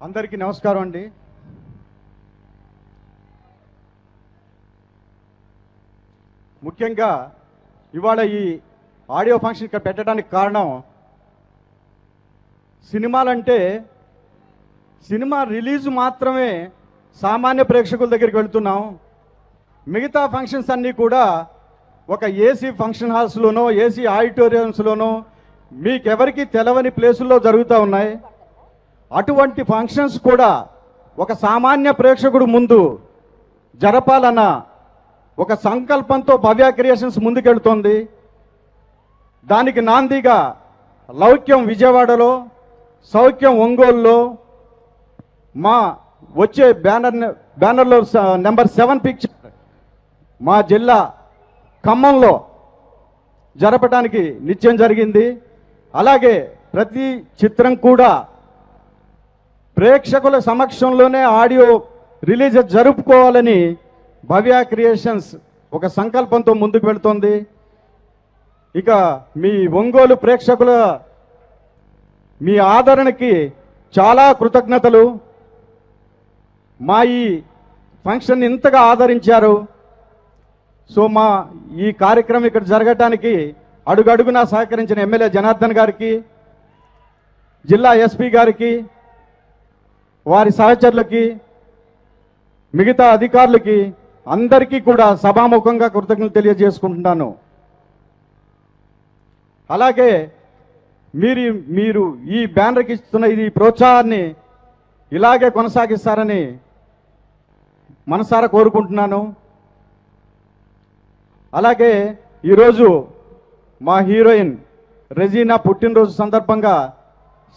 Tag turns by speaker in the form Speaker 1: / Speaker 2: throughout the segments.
Speaker 1: అందరికీ నమస్కారం అండి. ముఖ్యంగా ఇవాళ ఈ ఆడియో ఫంక్షన్ ఇక్కడ పెట్టడానికి కారణం, సినిమాలంటే సినిమా రిలీజ్ మాత్రమే సామాన్య ప్రేక్షకుల దగ్గరికి వెళ్తున్నాం. మిగతా ఫంక్షన్స్ అన్నీ కూడా ఒక ఏసీ ఫంక్షన్ హాల్స్లోనో ఏసీ ఆడిటోరియంస్లోనో మీకెవరికి తెలవని ప్లేసుల్లో జరుగుతూ ఉన్నాయి. అటువంటి ఫంక్షన్స్ కూడా ఒక సామాన్య ప్రేక్షకుడు ముందు జరపాలన్న ఒక సంకల్పంతో భవ్య క్రియేషన్స్ ముందుకెళ్తోంది. దానికి నాందిగా లౌక్యం విజయవాడలో, సౌఖ్యం ఒంగోలులో, మా వచ్చే బ్యానర్లో నెంబర్ 7 పిక్చర్ మా జిల్లా ఖమ్మంలో జరపడానికి నిశ్చయం జరిగింది. అలాగే ప్రతి చిత్రం కూడా ప్రేక్షకుల సమక్షంలోనే ఆడియో రిలీజ్ జరుపుకోవాలని భవ్య క్రియేషన్స్ ఒక సంకల్పంతో ముందుకు వెళుతోంది. ఇక మీ ఒంగోలు ప్రేక్షకుల మీ ఆదరణకి చాలా కృతజ్ఞతలు. మా ఈ ఫంక్షన్ ఇంతగా ఆదరించారు. సో మా ఈ కార్యక్రమం ఇక్కడ జరగటానికి అడుగడుగునా సహకరించిన ఎమ్మెల్యే జనార్దన్ గారికి, జిల్లా ఎస్పీ గారికి, వారి సహచరులకి, మిగతా అధికారులకి అందరికీ కూడా సభాముఖంగా కృతజ్ఞతలు తెలియజేసుకుంటున్నాను. అలాగే మీరు ఈ బ్యానర్కి ఇస్తున్న ఈ ప్రోత్సాహాన్ని ఇలాగే కొనసాగిస్తారని మనసారా కోరుకుంటున్నాను. అలాగే ఈరోజు మా హీరోయిన్ రెజీనా పుట్టినరోజు సందర్భంగా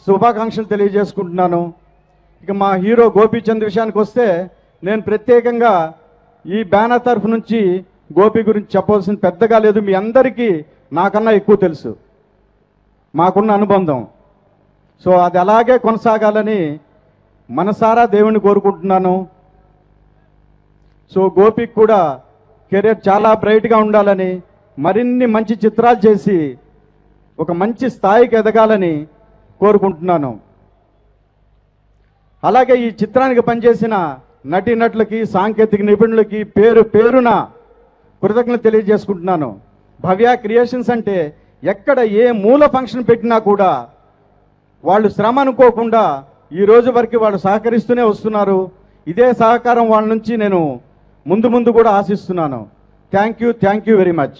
Speaker 1: శుభాకాంక్షలు తెలియజేసుకుంటున్నాను. ఇక మా హీరో గోపీచంద్ విషయానికి వస్తే, నేను ప్రత్యేకంగా ఈ బ్యానర్ తరఫు నుంచి గోపి గురించి చెప్పవలసిన పెద్దగా లేదు. మీ అందరికీ నాకన్నా ఎక్కువ తెలుసు, మాకున్న అనుబంధం. సో అది అలాగే కొనసాగాలని మనసారా దేవుణ్ణి కోరుకుంటున్నాను. సో గోపికి కూడా కెరీర్ చాలా బ్రైట్గా ఉండాలని, మరిన్ని మంచి చిత్రాలు చేసి ఒక మంచి స్థాయికి ఎదగాలని కోరుకుంటున్నాను. అలాగే ఈ చిత్రానికి పనిచేసిన నటీనటులకి, సాంకేతిక నిపుణులకి పేరున కృతజ్ఞతలు తెలియజేసుకుంటున్నాను. భవ్య క్రియేషన్స్ అంటే ఎక్కడ ఏ మూల ఫంక్షన్ పెట్టినా కూడా వాళ్ళు శ్రమ అనుకోకుండా ఈ రోజు వరకు వాళ్ళు సహకరిస్తూనే వస్తున్నారు. ఇదే సహకారం వాళ్ళ నుంచి నేను ముందు కూడా ఆశిస్తున్నాను. Thank you very much.